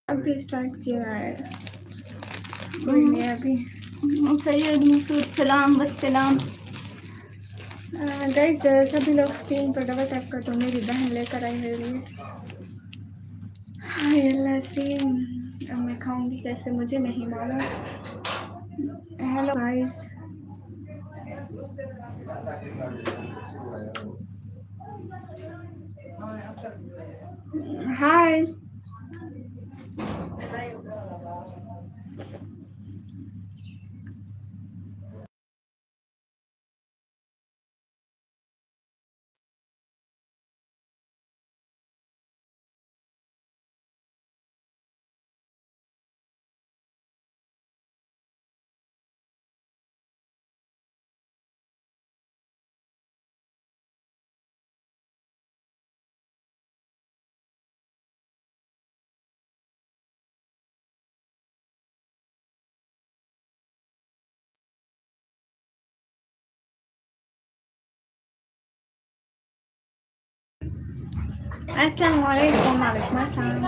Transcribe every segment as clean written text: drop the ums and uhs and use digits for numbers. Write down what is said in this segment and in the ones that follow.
अभी स्टार्ट किया है कोई नहीं अभी। सैयद मसूद सलाम वस्सलाम। गाइस सभी लोग स्क्रीन पर डबल टैप कर दो, मेरी बहन लेकर आई मेरे लिए। हाय अल्लाह सीन, अब मैं खाऊंगी कैसे मुझे नहीं मालूम। हेलो गाइस, हाय। अस्सलाम वालेकुम। वालेकुम अस्सलाम।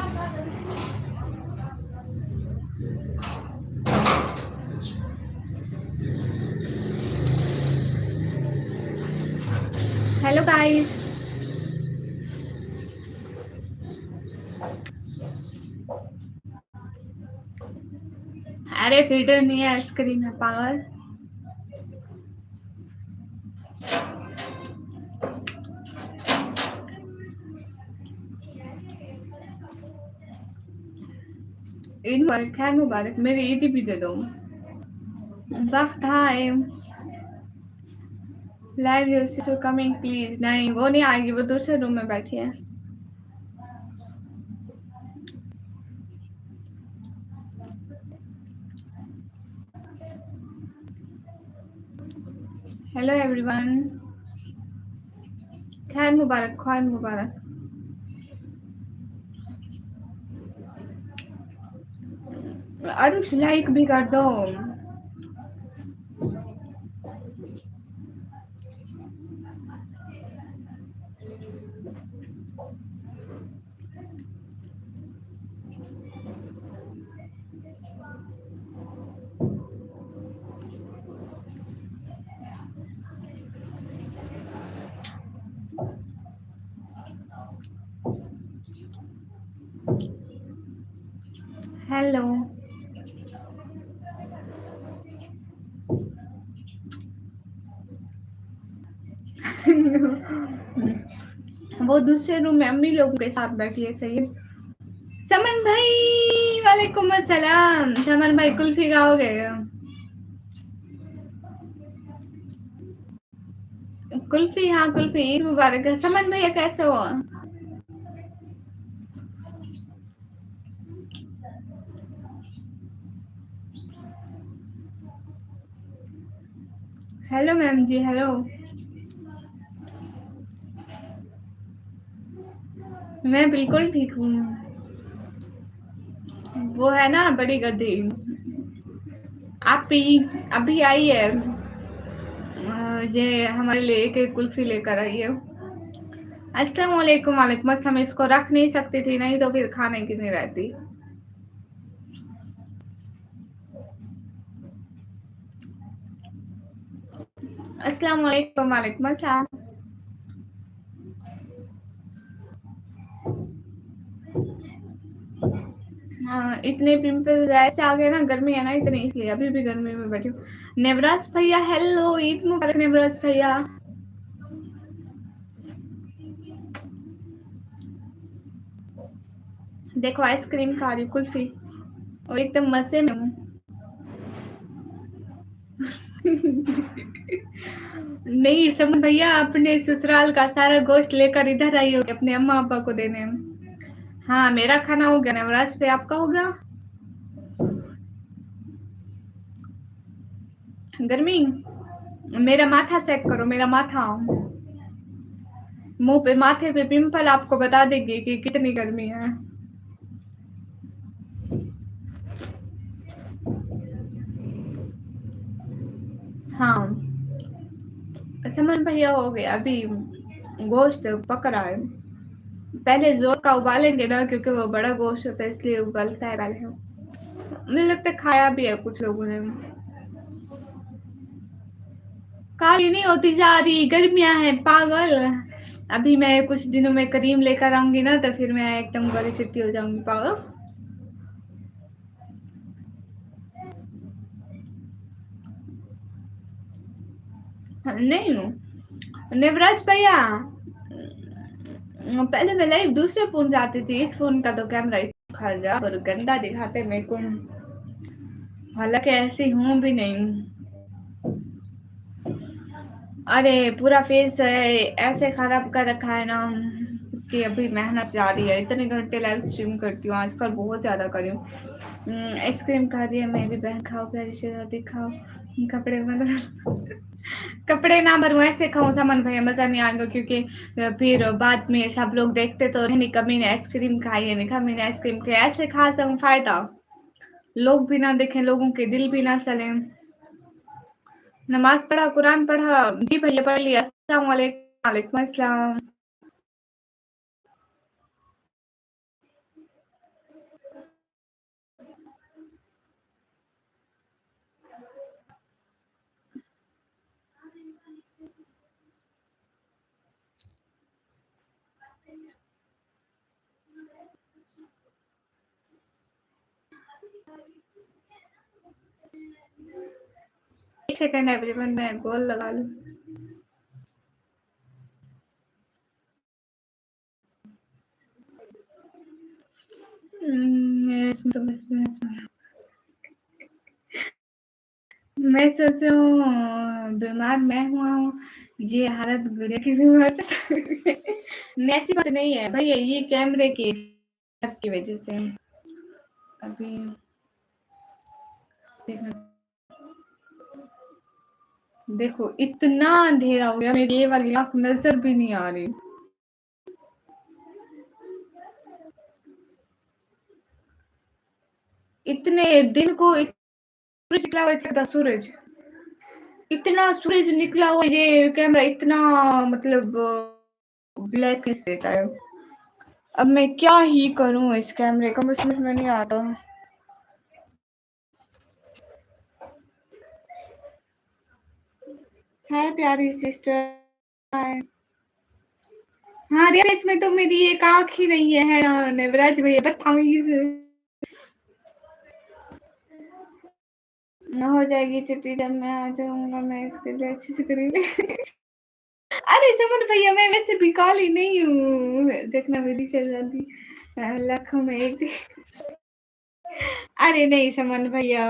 हेलो गाइस, अरे फिल्टर नहीं है स्क्रीन में पागल। ईद मुबारक, खैर मुबारक, मेरी ईद भी दे दो। वक्त हाय लाइव यूसिस कमिंग प्लीज। नहीं वो नहीं आएगी, वो दूसरे रूम में बैठी है। हेलो एवरीवन, खैर मुबारक, खैर मुबारक। अरुष लाइक भी कर दो। हेलो वो दूसरे रूम में अम्मी लोगों के साथ बैठी है। सही। समन भाई वालेकुम अस्सलाम। समन भाई कुल्फी खाओगे? कुल्फी, हाँ कुल्फी। ईद मुबारक है। समन भैया कैसे हो? हेलो मैम जी, हेलो। मैं बिल्कुल ठीक हूँ। वो है ना बड़ी गद्दी, आप अभी आई है। ये हमारे लिए एक कुल्फी लेकर आई है। अस्सलाम वालेकुम। वालेकुम अस्सलाम। इसको रख नहीं सकती थी, नहीं तो फिर खाने की नहीं रहती। अस्सलाम वालेकुम। वालेकुम अस्सलाम। हाँ, इतने पिंपल्स ऐसे आ गए ना, गर्मी है ना इतनी, इसलिए अभी भी गर्मी में बैठी हूँ। नेवराज भैया हेलो, ईद मुबारक नेवराज भैया। देखो आइसक्रीम खा रही हूँ, कुल्फी, और एकदम मजे में हूँ। नहीं समन भैया, अपने ससुराल का सारा गोश्त लेकर इधर आई हो अपने अम्मा अब्बा को देने। हाँ, मेरा खाना हो गया नवराज पे, आपका हो गया? गर्मी, मेरा माथा चेक करो, मेरा माथा, मुंह पे, माथे पे पिंपल आपको बता देगी कि कितनी गर्मी है। हाँ, समन भैया हो गया, अभी गोश्त पक रहा है। पहले जोर का उबालेंगे ना, क्योंकि वो बड़ा गोश्त होता है, इसलिए उबलता है पहले। मुझे लगता है खाया भी है कुछ लोगों ने। काली नहीं होती जा रही, गर्मियां हैं पागल। अभी मैं कुछ दिनों में क्रीम लेकर आऊंगी ना, तो फिर मैं एकदम गोरी चिट्टी हो जाऊंगी पागल। नहीं हूँ नेवराज भैया, पहले मैं लाइव दूसरे फोन से आती थी, इस फोन का तो कैमरा खराब और गंदा दिखाते मेरे को, हालांकि ऐसी हूँ भी नहीं। अरे पूरा फेस ऐसे खराब कर रखा है ना कि अभी मेहनत जा रही है। इतने घंटे लाइव स्ट्रीम करती हूँ आजकल, बहुत ज्यादा कर रही हूँ। आइसक्रीम खा रही है मेरी बहन, खाओ प्यारी से दिखाओ। कपड़े मतलब कपड़े ना भरूं, ऐसे खाऊं सामान भैया, मजा नहीं आएगा, क्योंकि फिर बाद में सब लोग देखते तो नहीं, कमी ने आइसक्रीम खाई है, नहीं कमी ने आइसक्रीम खाई, ऐसे खा सकूं फायदा, लोग भी ना देखें, लोगों के दिल भी ना चले। नमाज पढ़ा, कुरान पढ़ा? जी भैया पढ़ लिया। अस्सलाम वालेकुम। वालेकुम अस्सलाम। एक सेकंड एवरीवन, मैं गोल लगा लूं। मैं सोच रहा हूँ बीमार मैं हुआ हूँ, ये हालत गुड़िया की बीमार से ऐसी बात नहीं है भैया, ये कैमरे की वजह से। अभी देखना, देखो इतना अंधेरा हो गया, मेरी ये वाली आंख नजर भी नहीं आ रही। इतने दिन को सूरज निकला हुआ था, सूरज, इतना सूरज निकला हुआ, ये कैमरा इतना मतलब ब्लैक देता है। अब मैं क्या ही करूं इस कैमरे का, मुझे समझ में नहीं आता। है प्यारी सिस्टर। हाँ रियल, इसमें तो मेरी एक आंख ही नहीं है नेवराज भैया, बदतमीज। न हो जाएगी छुट्टी, जब मैं आ जाऊंगा मैं इसके लिए अच्छे से करूंगी। अरे समन भैया, मैं वैसे भी काली नहीं हूँ, देखना मेरी शहजादी लाखों में एक। अरे नहीं समन भैया।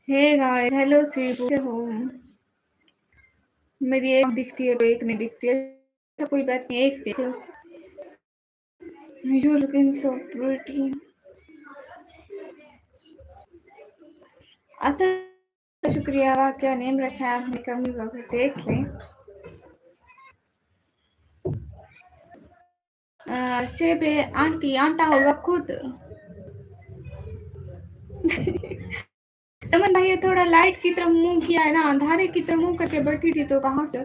हे गाइस, हेलो सी, कैसे हो? मेरी एक दिखती है तो एक नहीं दिखती है, तो कोई बात नहीं, एक देखो। You looking so pretty. अच्छा शुक्रिया, क्या नेम रखा है आपने, कमी वक्त देख लें। सेब आंटी, आंटा होगा खुद। समन भाई थोड़ा लाइट की तरफ मुंह किया है ना, अंधारे की तरफ मुंह करके बैठी थी तो कहाँ से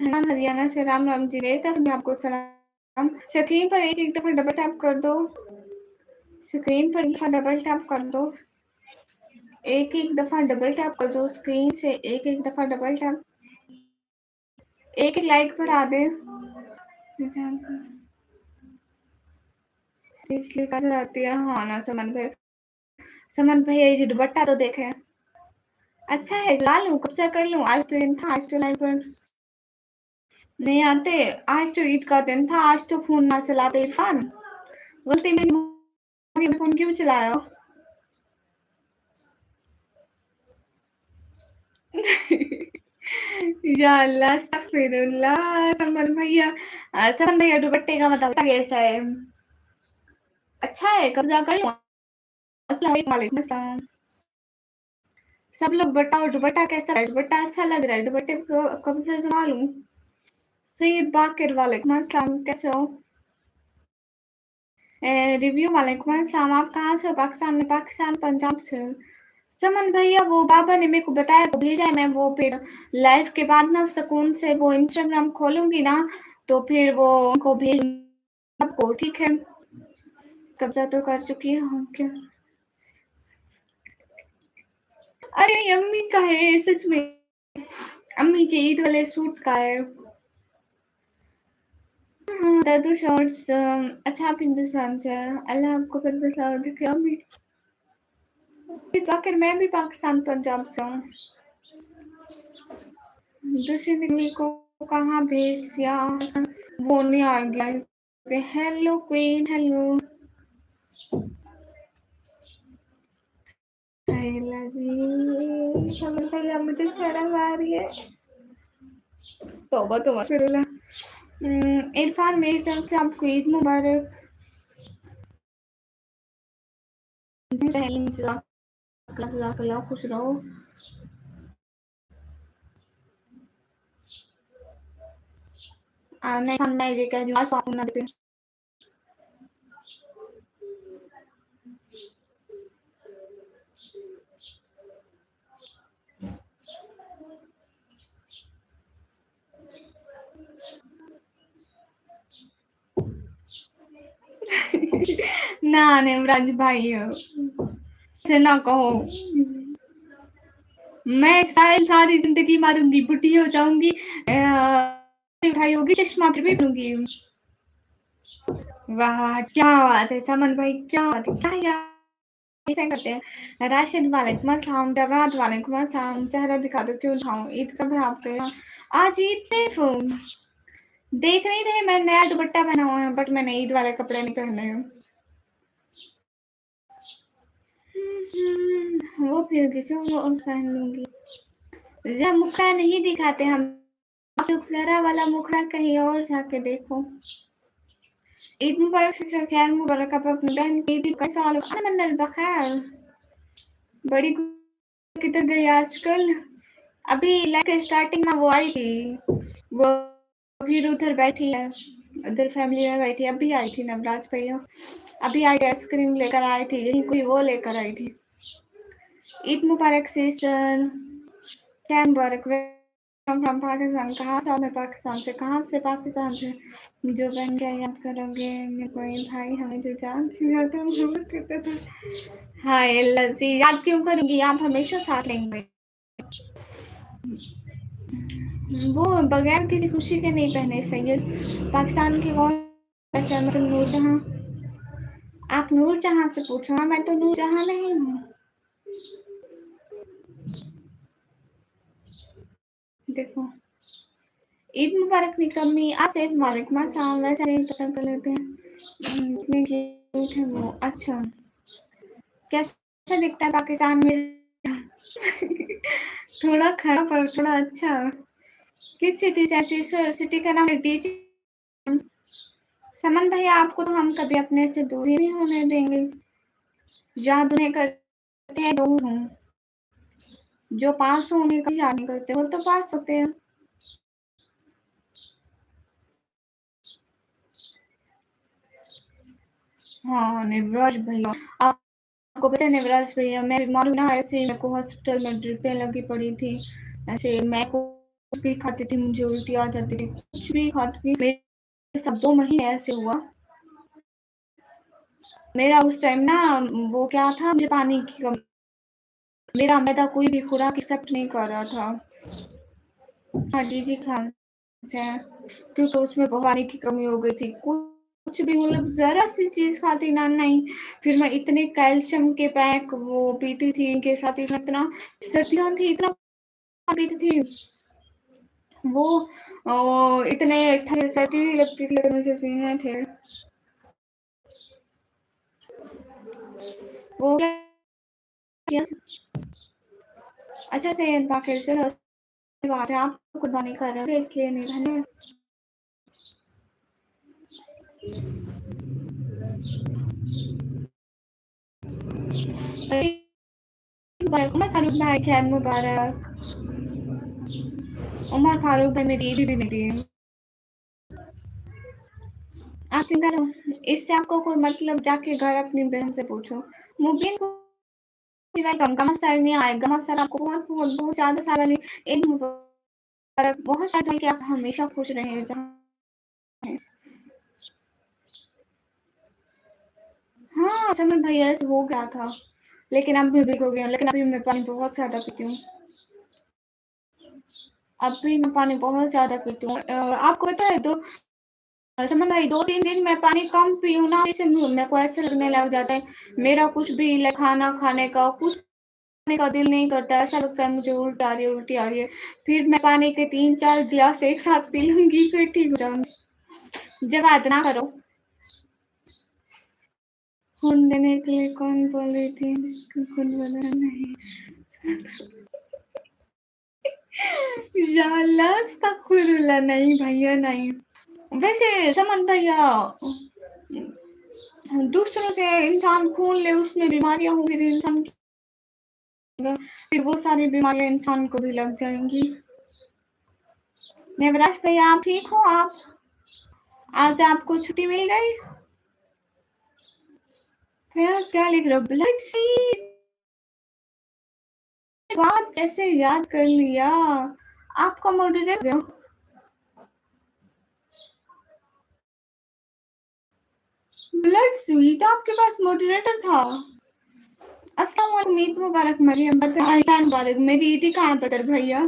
हिमान हरियाणा से राम राम जी रहे तब आपको सलाम स्क्रीन पर एक एक दफा डबल टैप कर दो स्क्रीन पर एक दफा डबल टैप कर दो एक एक दफा डबल टैप कर दो स्क्रीन से एक एक दफा डबल टैप एक लाइक बढ़ा दे इसलिए कहा जाती है हाँ ना समन भाई ये दुपट्टा तो देखे अच्छा है ला लूं कब से कर लूं आज तो दिन था आज तो लाइव पर नहीं आते आज तो ईद का दिन था आज तो फोन ना चलाते इरफान गलती में फोन क्यों चलाया या अल्लाह अस्तगफिरुल्लाह समन भैया दुपट्टे का मतलब कैसा है अच्छा है कब्जा कर लूं अस्सलाम वालेकुम अस्सलाम सब लोग बताओ दुपट्टा कैसा है दुपट्टा अच्छा लग रहा है दुपट्टे को कब से जमा लूं सईद बाकिर वालेकुम अस्सलाम कैसे हो रिव्यू वालेकुम अस्सलाम आप कहाँ से हो पाकिस्तान में पाकिस्तान पंजाब से समन भैया वो बाबा ने मेरे को बताया तो भेजा है मैं वो फिर लाइव के बाद ना सुकून से वो इंस्टाग्राम खोलूंगी ना तो फिर वो उनको भेज आपको ठीक है कब्जा तो कर चुकी है हम क्या अरे अम्मी का है सच में अम्मी के ईद वाले सूट का है दादू शॉर्ट्स अच्छा आप हिंदुस्तान से अल्लाह आपको बदला दिखे अम्मी बाकी मैं भी पाकिस्तान पंजाब से हूँ दूसरी मम्मी को कहाँ भेज दिया वो नहीं आ गया हेलो क्वीन हेलो मुझे शर्म आ रही है तौबा तो इरफान मेरी तरफ से आपको ईद मुबारक खुश रहो नहीं हम नहीं लेकर आज ना देते ना नेमराज भाई से ना कहो मैं स्टाइल सारी जिंदगी मारूंगी बुढ़ी हो जाऊंगी उठाई होगी चश्मा फिर भी पहनूंगी वाह क्या बात है समन भाई क्या बात है क्या करते हैं राशिद वालेकुम अस्सलाम जवाद वालेकुम अस्सलाम चेहरा दिखा दो क्यों उठाऊं ईद कब है आपके आज ईद सिर्फ देख नहीं रहे मैं नया दुपट्टा पहना हुआ है बट मैंने ईद वाले कपड़े नहीं पहने हैं वो फिर किसी और पहन लूंगी जरा मुखड़ा नहीं दिखाते हम आप लोग जरा वाला मुखड़ा कहीं और जाके देखो ईद मुबारक सिस्टर खैर मुबारक आप अपनी बहन की ईद कैसा अमन बखैर बड़ी किधर गई आजकल अभी लाइक स्टार्टिंग में वो आई थी वो फिर उधर बैठी है उधर फैमिली में बैठी अभी आई थी नवराज भैया अभी आई आइसक्रीम लेकर आई थी यही कोई वो लेकर आई थी ईद मुबारक सिस्टर क्या मुबारक फ्रॉम पाकिस्तान कहाँ से मैं पाकिस्तान से कहाँ से पाकिस्तान से जो बहन क्या याद करोगे मेरे कोई भाई हमें जो जान से ज्यादा मोहब्बत करता था हाय अल्लाह जी याद क्यों करूंगी आप हमेशा साथ लेंगे वो बगैर किसी खुशी के नहीं पहने सैयद पाकिस्तान की कौन मतलब नूरजहां आप नूरजहां से पूछो मैं तो नूरजहां नहीं हूँ देखो ईद मुबारक निकम्मी आसिफ वालेकुम अस्सलाम वैसे नहीं पता कर लेते हैं इतने क्यूट है वो अच्छा कैसा दिखता है पाकिस्तान में थोड़ा खराब और थोड़ा अच्छा किस सिटी से ऐसी सिटी का नाम डीजे समन भैया आपको तो हम कभी अपने से दूर ही नहीं होने देंगे याद उन्हें करते हैं दूर हूँ जो पास होने का याद नहीं करते वो तो पास होते हैं हाँ, निवराज भैया, आपको पता है निवराज भैया, मैं बीमार हूँ ना, ऐसे ही मेरे को हॉस्पिटल में ड्रिपें लगी पड़ी थी। ऐसे मैं कुछ भी खाती थी, मुझे उल्टी आ जाती थी, कुछ भी खाती थी, मेरे साथ 2 महीने ऐसे हुआ। मेरा उस टाइम ना वो क्या था, मुझे पानी की कमी, मेरा मैदा कोई भी खुराक एक्सेप्ट नहीं कर रहा था। हाँ, डीजी खान से, क्योंकि उसमें बहुत पानी की कमी हो गई थी। कुछ भी मतलब ज़रा-सी चीज़ खाती ना नहीं, फिर मैं इतने कैल्शियम के पैक वो पीती थी, इनके साथ इतना सर्दियाँ थी, इतना पीती थी। वो इतने ठंडी सर्दी भी लगती थी लेकिन मुझे पीने थे। वो क्या किया, अच्छा से बाकी से बात है, आप कुर्बानी कर रहे हो इसलिए नहीं रहने। उमर फारूक भाई खैर मुबारक। उमर फारूक भाई मेरी ईद भी नहीं थी। आप सिंगल हो, इससे आपको कोई मतलब, जाके घर अपनी बहन से पूछो। मुबीन को सिवाय गमा सर नहीं आए, गमा सर आपको बहुत बहुत बहुत ज़्यादा साल वाली ईद मुबारक, बहुत सारा कि आप हमेशा खुश रहें जहाँ हैं। हाँ, समन भैया से हो गया था, लेकिन अब भी ठीक हो गया, लेकिन अभी मैं पानी बहुत ज़्यादा पीती हूँ। अभी मैं पानी बहुत ज़्यादा पीती हूँ। आपको पता है तो समन भाई 2-3 दिन मैं पानी कम पीऊँ ना, इससे मेरे को ऐसे लगने लग जाता है, मेरा कुछ भी खाना खाने का कुछ खाने का दिल नहीं करता, ऐसा लगता है मुझे उल्टी आ रही है, उल्टी आ रही है। फिर मैं पानी के 3-4 गिलास एक साथ पी लूँगी, फिर ठीक हो जाऊँगी। जवाब ना करो। खून देने के लिए कौन बोल रही थी? खून बनाना नहीं। या अल्लाह, अस्तगफिरुल्लाह, नहीं भैया नहीं। वैसे समन भैया, दूसरों से इंसान खून ले, उसमें बीमारियां होंगी तो इंसान की, फिर वो सारी बीमारियां इंसान को भी लग जाएंगी। नेवराज भैया आप ठीक हो? आप आज आपको छुट्टी मिल गई? फिर क्या लिख रहे हो? ब्लड शीट, बात कैसे याद कर लिया? आपका मॉडरेटर ब्लड स्वीट, आपके पास मॉडरेटर था? अस्सलाम वालेकुम, ईद मुबारक मरियम, बताइए मुबारक, मेरी ईद कहाँ है बदर भैया?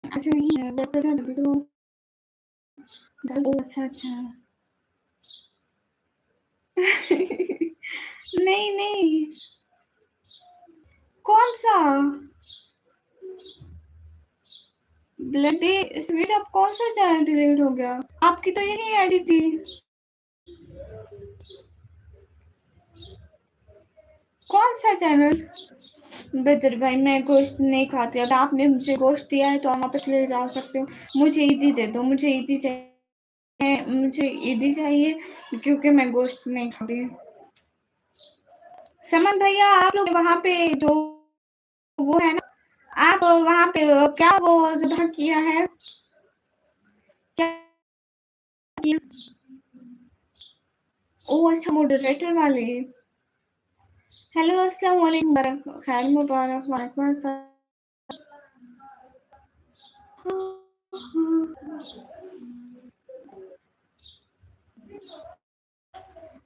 अच्छा नहीं है, बता अभी तो। अच्छा अच्छा। नहीं नहीं, कौन सा ब्लड स्वीट? आप कौन सा चैनल डिलीट हो गया? आपकी तो यही आईडी थी। कौन सा चैनल? बदर भाई मैं गोश्त नहीं खाती, अगर आपने मुझे गोश्त दिया है तो आप वापस ले जा सकते हो। मुझे ईदी दे दो, मुझे ईदी चाहिए, मुझे ईदी चाहिए, क्योंकि मैं गोश्त नहीं खाती। समन भैया आप लोग वहाँ पे जो वो है ना, आप वहाँ पे क्या वो ज़िब्ह किया है? क्या किया? ओह अच्छा, मॉडरेटर वाले। हेलो अस्सलाम वालेकुम, खैर मुबारक, वालेकुम अस्सलाम।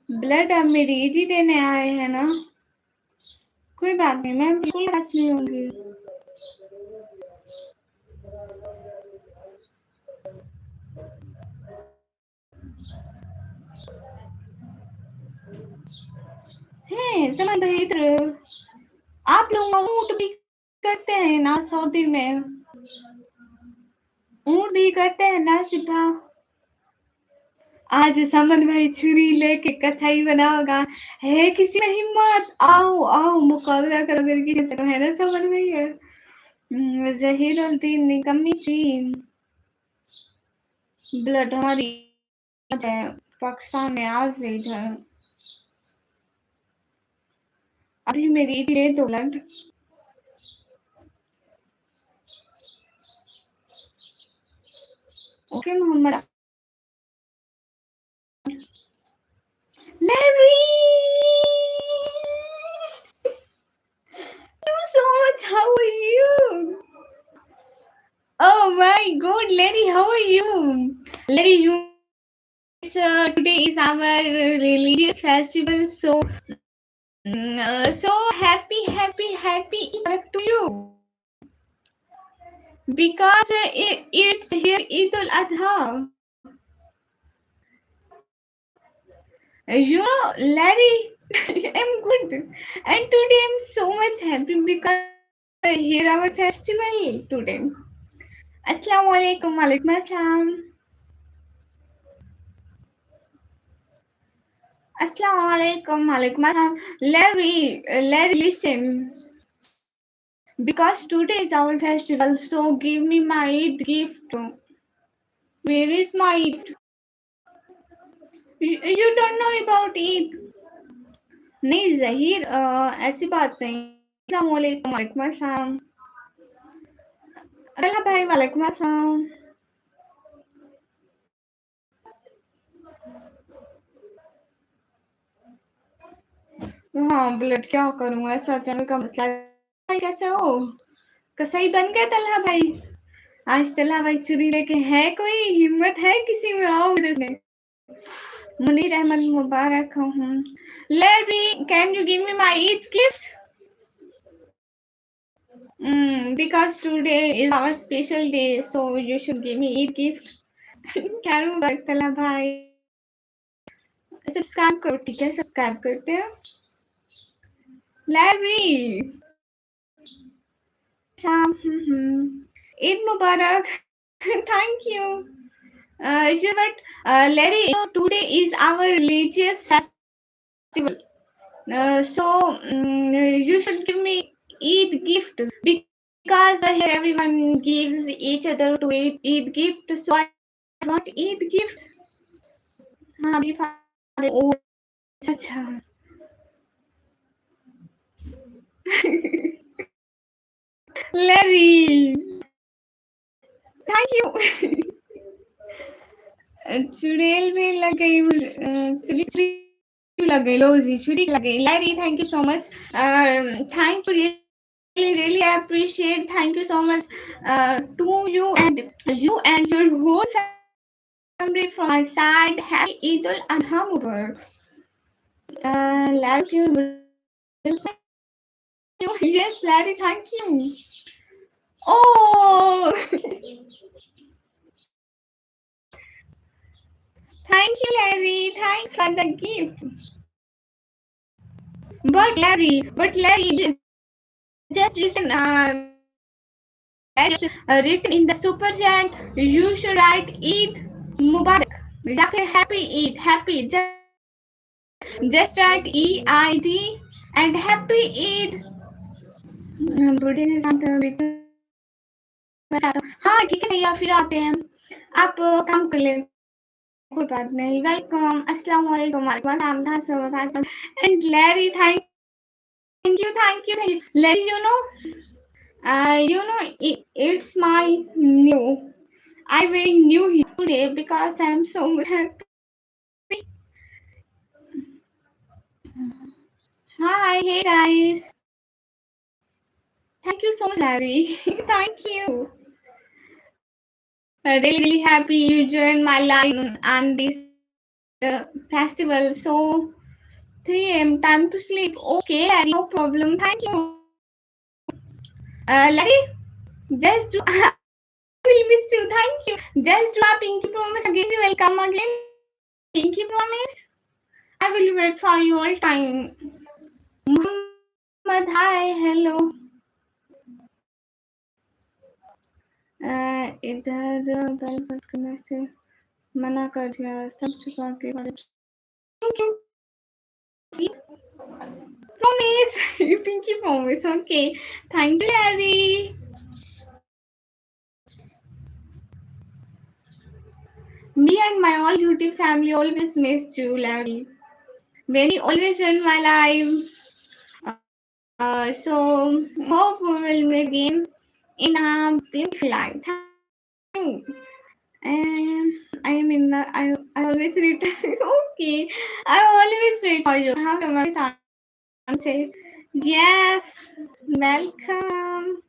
ब्लड अब मेरी ईदी देने आए हैं ना? कोई बात नहीं, मैं बिल्कुल पास नहीं होंगी। हैं समन भाई, इधर आप लोग ऊँट भी करते हैं ना सऊदी में? ऊँट भी करते हैं ना सिपा? आज समन भाई छुरी लेके कसाई बना होगा, है किसी में हिम्मत, आओ आओ मुकाबला करो करके, तो है ना समन भैया? जहीरुद्दीन निकम्मी जी, ब्लड हमारी पाकिस्तान में आज ईद है। अभी मेरी ईद है तो blood. Okay Mohammad, Larry! Thank you so much. How are you? Oh my God, Larry, how are you? Larry, you it's, today is our religious festival, so so happy Eid to you because it's here Eid al Adha. You know, Larry, I'm good, and today I'm so much happy because here our festival today. Assalamu alaikum, walaikum assalam. Assalamu alaikum, walaikum assalam. Larry, listen. Because today is our festival, so give me my Eid gift. Where is my Eid? You don't know about Eid? नहीं ज़हीर ऐसी बात नहीं. अस्सलाम वालेकुम वालेकुम अस्सलाम. अल्लाह भाई वालेकुम अस्सलाम. हाँ ब्लड क्या करूँ ऐसा चैनल का मसला है. कैसे हो? कसाई बन गए तलहा भाई. आज तलहा भाई छुरी लेके है कोई हिम्मत है किसी में आओ मेरे से. Munir Ahmed Mubarak. Larry, can you give me my Eid gift? Because today is our special day, so you should give me Eid gift. क्या मुबारक तला भाई. सब्सक्राइब करो ठीक है सब्सक्राइब करते हैं. Larry. Eid Mubarak. Thank you. You know what, Larry, today is our religious festival. So you should give me Eid gift because here everyone gives each other to Eid gift. So I want Eid gift. हाँ अभी ओ अच्छा. Larry, thank you. चुड़ैल में लग गई चुड़ी लग गई लोजी छुरी लग गई. Larry, thank you so much. Thank you really appreciate. Thank you so much to you and your whole family from my side. Happy Eid al Adha Mubarak. Larry, yes, Larry, thank you. Oh, thank you, Larry. Thanks for the gift. But Larry, just written written in the super chat. You should write Eid Mubarak. या फिर happy Eid, happy. Just write EID and happy Eid. बूढ़े के साथ हाँ ठीक है या फिर आते हैं आप काम कर ले कोई बात नहीं. वेलकम. अस्सलाम वालेकुम वालेकुम अस्सलाम. And Larry, thank you. Larry, it's my new. I wearing new here today because I'm so happy. Hi, hey guys. Thank you so much, Larry. Thank you. Really happy you joined my live on this festival. So 3 a.m. time to sleep. Okay, Larry, no problem. Thank you. Larry, just do. I will miss you. Thank you. Just do a pinky promise again. You will come again. Pinky promise. I will wait for you all time. Muhammad, hi, hello. इधर bell button करने से मना कर दिया. सब छुपा के promise. Pinky promise. Okay. Thank you, Larry. Me and my all YouTube family always miss you, Larry. Very always in my life. So hope we will meet again in a beautiful life. Thank you. And I am in the I always read. Okay, I always wait for you. Have so much answer. Yes, welcome.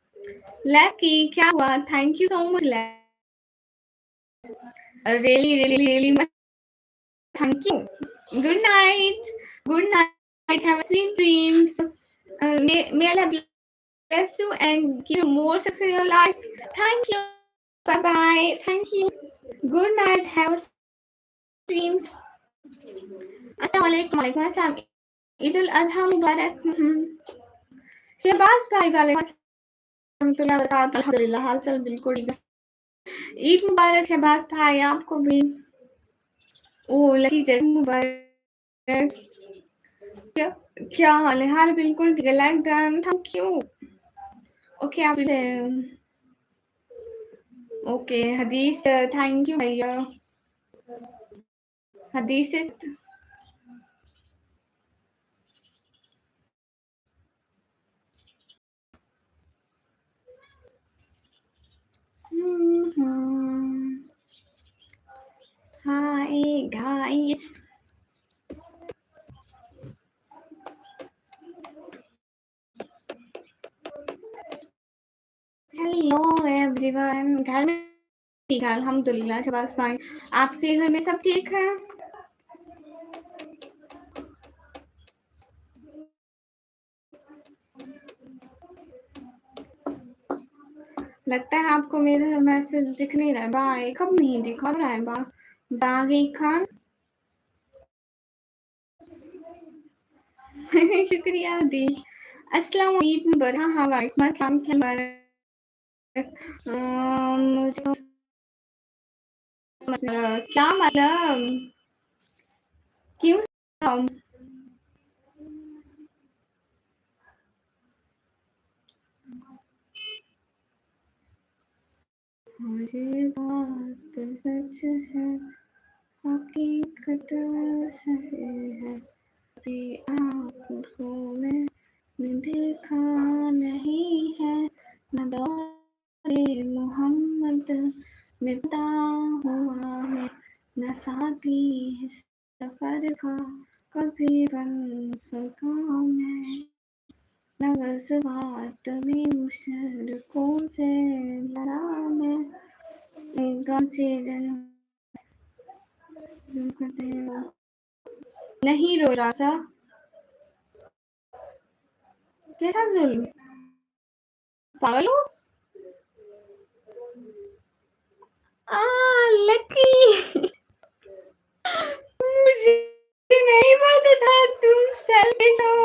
Lucky, क्या हुआ? Thank you so much. Really much. Thank you. Good night. Good night. Have sweet dreams. May Allah bless you and give you more success in your life. Thank you. Bye bye. Thank you. Good night. Have dreams. Assalamualaikum. Waalaikumsalam. Idul Adha Mubarak. Shahbaz भाई वालेकुम अल्हम्दुलिल्लाह हाल चाल बिल्कुल ठीक है. ईद मुबारक शहबाज भाई आपको भी. ओ लकी जन्म मुबारक. क्या हाल है? हाल बिल्कुल ठीक है. Like done. Thank you. Okay आप ओके हदीस थैंक यू भैया. हदीस Hi guys. Hello everyone. घर में ठीक है अल्हम्दुलिल्लाह. शहबाज भाई आपके घर में सब ठीक है? लगता है आपको मेरा मैसेज दिख नहीं रहा है. बाय. कब नहीं दिखा रहा है? बागी खान. शुक्रिया दी. अस्सलाम वालेकुम. हाँ वालेकुम अस्सलाम. मुझे क्या मतलब क्यों मुझे बात सच है हकीकत सही है अभी आँखों में देखा नहीं है न दौरे मोहम्मद में पता हुआ मैं न साथी सफर का कभी बन सका मैं न गज़वात में मुशरिकों से लड़ा मैं गांचे नहीं रो रहा सा. कैसा जुल्म? पागल हो? लकी मुझे नहीं पता था तुम सेल्फिश हो.